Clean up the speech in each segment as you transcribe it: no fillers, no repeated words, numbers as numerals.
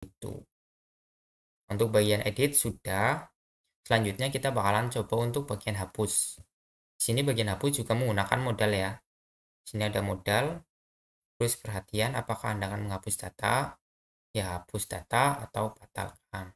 Itu. Untuk bagian edit sudah. Selanjutnya kita bakalan coba untuk bagian hapus. Di sini bagian hapus juga menggunakan modal ya. Di sini ada modal. Terus perhatian apakah Anda akan menghapus data, ya hapus data atau batalkan.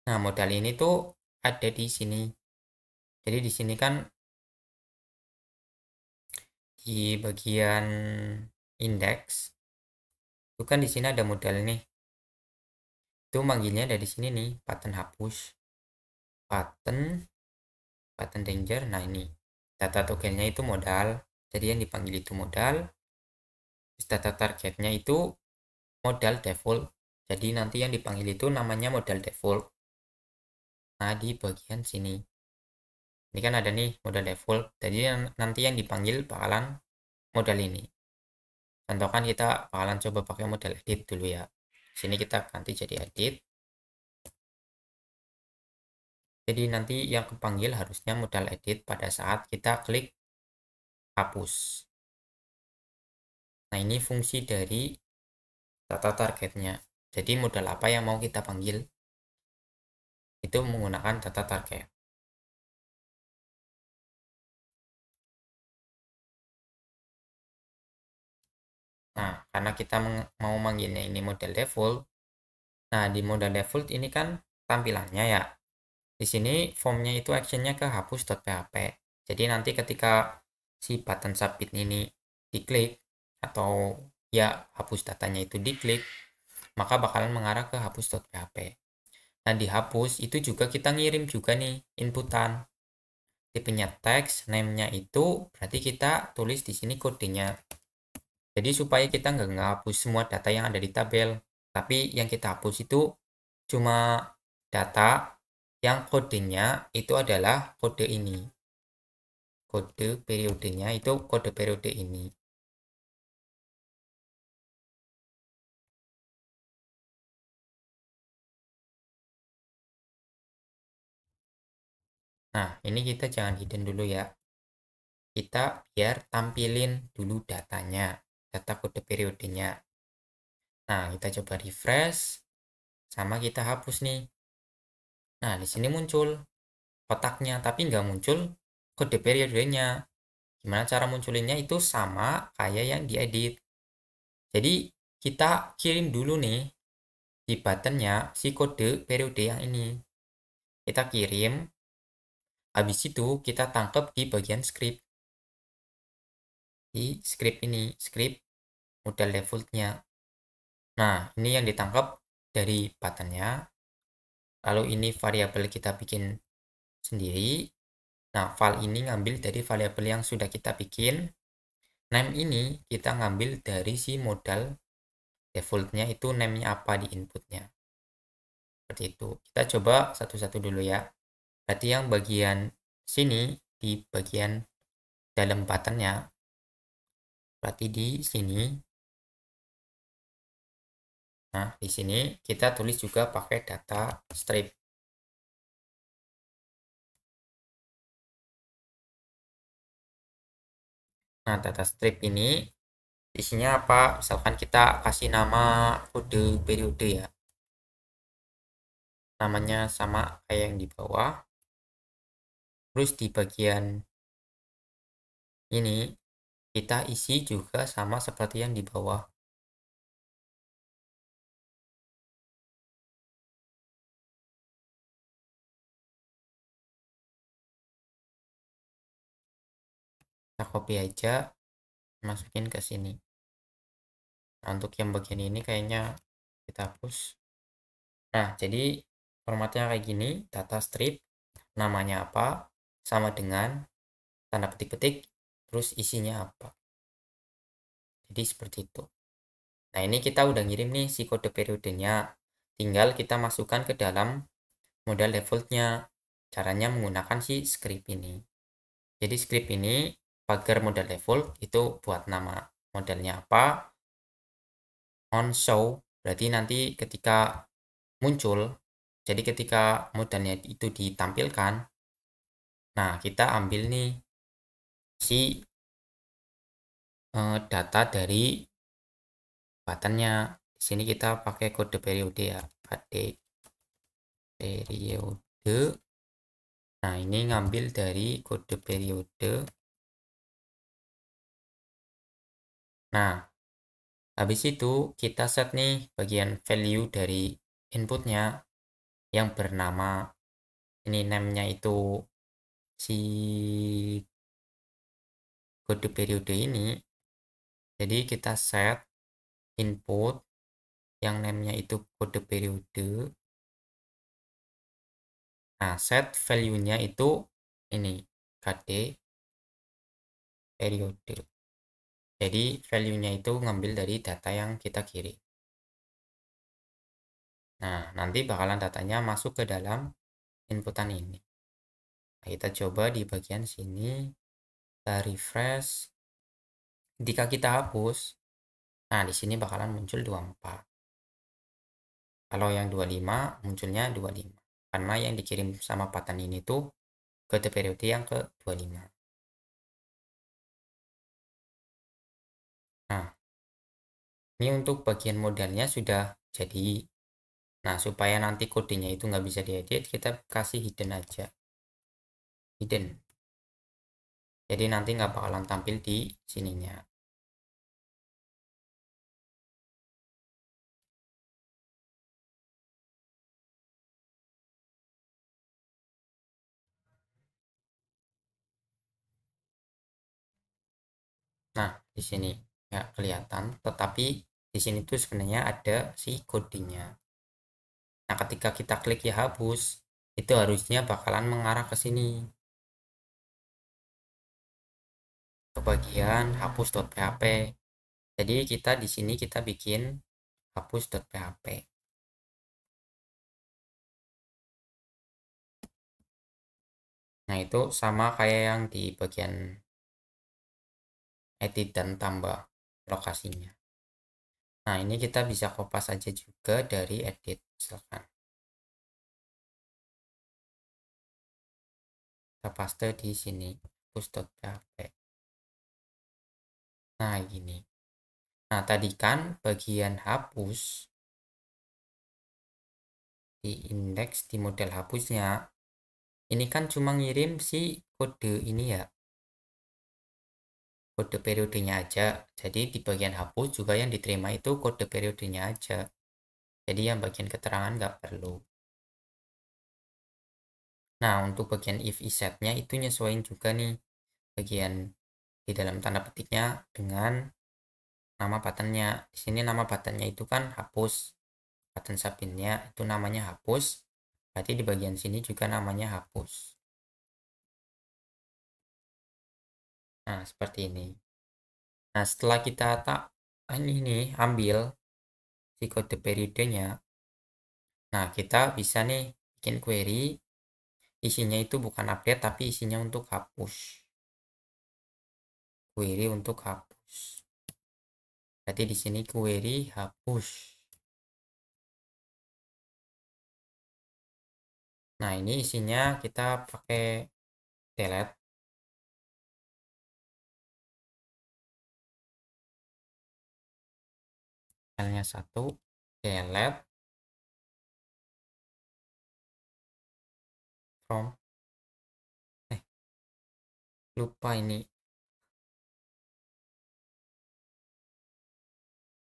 Nah, modal ini tuh ada di sini. Jadi di sini kan di bagian indeks itu kan di sini ada modal nih. Itu manggilnya dari sini nih, button hapus, button danger. Nah, ini data tokennya itu modal. Jadi yang dipanggil itu modal. Terus data targetnya itu modal default. Jadi nanti yang dipanggil itu namanya modal default. Nah, di bagian sini. Ini kan ada nih modal default. Jadi nanti yang dipanggil bakalan modal ini. Contoh kan kita bakalan coba pakai modal edit dulu ya. Sini kita ganti jadi edit. Jadi nanti yang kepanggil harusnya modal edit pada saat kita klik hapus. Nah, ini fungsi dari data targetnya. Jadi modal apa yang mau kita panggil itu menggunakan data target. Nah, karena kita mau manggilnya ini model default. Nah, di model default ini kan tampilannya ya. Di sini formnya itu actionnya ke hapus.php. Jadi nanti ketika si button submit ini diklik atau ya hapus datanya itu diklik, maka bakalan mengarah ke hapus.php. Nah, di hapus itu juga kita ngirim juga nih inputan. Tipenya teks, name-nya itu berarti kita tulis di sini kodenya. Jadi supaya kita nggak ngapus semua data yang ada di tabel, tapi yang kita hapus itu cuma data yang kodenya itu adalah kode ini. Kode periodenya itu kode periode ini. Nah, ini kita jangan hidden dulu ya. Kita biar tampilin dulu datanya, data kode periodenya. Nah, kita coba refresh, sama kita hapus nih. Nah, di sini muncul kotaknya, tapi nggak muncul kode periodenya. Gimana cara munculinnya itu sama kayak yang diedit. Jadi, kita kirim dulu nih di buttonnya si kode periode yang ini. Kita kirim, habis itu kita tangkap di bagian script. Di script ini, script modal defaultnya. Nah, ini yang ditangkap dari buttonnya. Lalu ini variabel kita bikin sendiri. Nah, file ini ngambil dari variabel yang sudah kita bikin. Name ini kita ngambil dari si modal defaultnya itu name-nya apa di inputnya. Seperti itu. Kita coba satu-satu dulu ya. Berarti yang bagian sini di bagian dalam buttonnya. Berarti di sini. Nah, di sini kita tulis juga pakai data strip. Nah, data strip ini isinya apa? Misalkan kita kasih nama kode periode ya. Namanya sama kayak yang di bawah. Terus di bagian ini kita isi juga sama seperti yang di bawah. Kita copy aja, masukin ke sini. Nah, untuk yang bagian ini kayaknya kita hapus. Nah, jadi formatnya kayak gini, data strip, namanya apa, sama dengan tanda petik-petik, terus isinya apa. Jadi seperti itu. Nah, ini kita udah ngirim nih si kode periodenya. Tinggal kita masukkan ke dalam modal defaultnya. Caranya menggunakan si script ini. Jadi script ini pagar modal default itu buat nama modelnya apa, on show berarti nanti ketika muncul, jadi ketika modalnya itu ditampilkan, nah kita ambil nih si data dari buttonnya. Di sini kita pakai kode periode ya, KD periode. Nah, ini ngambil dari kode periode. Nah, habis itu kita set nih bagian value dari inputnya yang bernama ini name-nya itu si kode periode ini. Jadi kita set input yang name-nya itu kode periode. Nah, set value-nya itu ini KD periode. Jadi value-nya itu ngambil dari data yang kita kirim. Nah, nanti bakalan datanya masuk ke dalam inputan ini. Nah, kita coba di bagian sini, kita refresh. Jika kita hapus, nah di sini bakalan muncul 24. Kalau yang 25 munculnya 25. Karena yang dikirim sama pattern ini tuh kode periode yang ke 25. Nah, ini untuk bagian modalnya sudah jadi. Nah, supaya nanti kodenya itu nggak bisa diedit, kita kasih hidden aja. Hidden. Jadi nanti nggak bakalan tampil di sininya. Nah, di sini nggak kelihatan, tetapi di sini tuh sebenarnya ada si kodenya. Nah, ketika kita klik ya hapus, itu harusnya bakalan mengarah ke sini. Ke bagian hapus.php. Jadi kita di sini kita bikin hapus.php. Nah, itu sama kayak yang di bagian edit dan tambah lokasinya. Nah, ini kita bisa kopas aja juga dari edit, misalkan. Kita paste di sini, hapus.php. Nah, gini. Nah, tadi kan bagian hapus di indeks di model hapusnya, ini kan cuma ngirim si kode ini ya, kode periodenya aja. Jadi di bagian hapus juga yang diterima itu kode periodenya aja. Jadi yang bagian keterangan nggak perlu. Nah, untuk bagian if isetnya itu nyesuaiin juga nih bagian di dalam tanda petiknya dengan nama patternnya. Di sini nama patternnya itu kan hapus. Pattern subinnya itu namanya hapus. Berarti di bagian sini juga namanya hapus. Nah, seperti ini. Nah, setelah kita ini ambil si kode periodenya. Nah, kita bisa nih bikin query. Isinya itu bukan update, tapi isinya untuk hapus. Query untuk hapus. Berarti di sini query hapus. Nah, ini isinya kita pakai delete. Filenya satu, delete from. Lupa ini.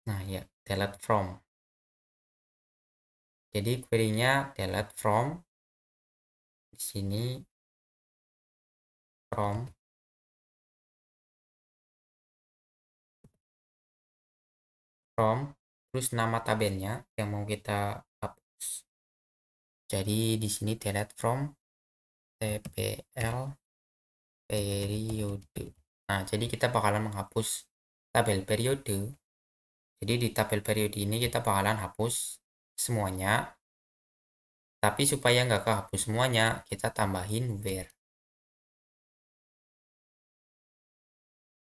Nah, ya, delete from. Jadi query-nya delete from. Di sini from terus nama tabelnya yang mau kita hapus. Jadi di sini delete from tpl periode. Nah, jadi kita bakalan menghapus tabel periode. Jadi di tabel periode ini kita bakalan hapus semuanya. Tapi supaya nggak kehapus semuanya, kita tambahin where.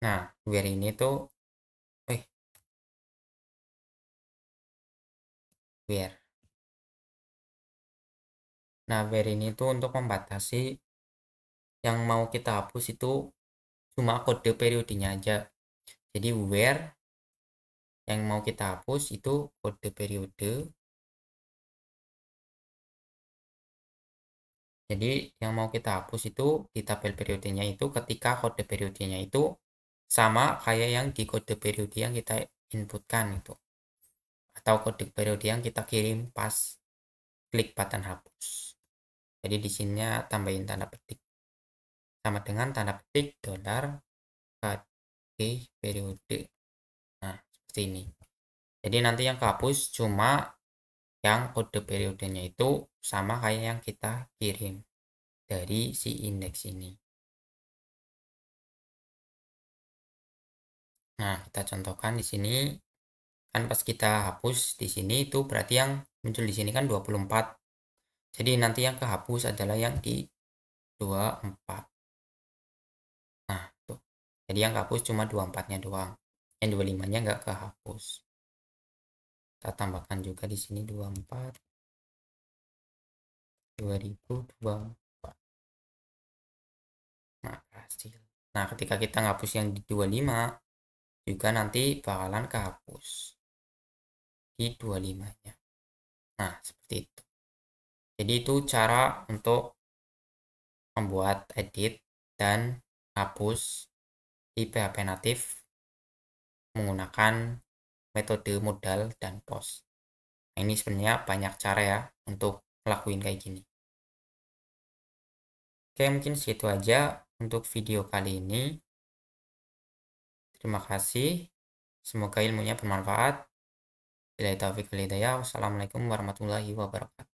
Nah, where ini tuh, where. Nah, where ini tuh untuk membatasi yang mau kita hapus itu cuma kode periodenya aja. Jadi where Yang mau kita hapus itu kode periode. Jadi yang mau kita hapus itu di tabel periodenya itu ketika kode periodenya itu sama kayak yang di kode periode yang kita inputkan itu. Atau kode periode yang kita kirim pas klik button hapus. Jadi di sininya tambahin tanda petik. Sama dengan tanda petik dolar kode periode. Nah, seperti ini. Jadi nanti yang kehapus cuma yang kode periodenya itu sama kayak yang kita kirim dari si indeks ini. Nah, kita contohkan di sini kan pas kita hapus di sini itu berarti yang muncul di sini kan 24. Jadi nanti yang kehapus adalah yang di 24. Nah, tuh. Jadi yang kehapus cuma 24-nya doang. Yang 25-nya nggak kehapus. Kita tambahkan juga di sini 24 2024. Nah, berhasil. Nah, ketika kita ngapus yang di 25 juga nanti bakalan kehapus di 25-nya. Nah, seperti itu. Jadi itu cara untuk membuat edit dan hapus di PHP natif menggunakan metode modal dan post. Nah, ini sebenarnya banyak cara ya untuk ngelakuin kayak gini. Oke, mungkin segitu aja untuk video kali ini. Terima kasih. Semoga ilmunya bermanfaat. Bila taufiq wal hidayah. Wassalamualaikum warahmatullahi wabarakatuh.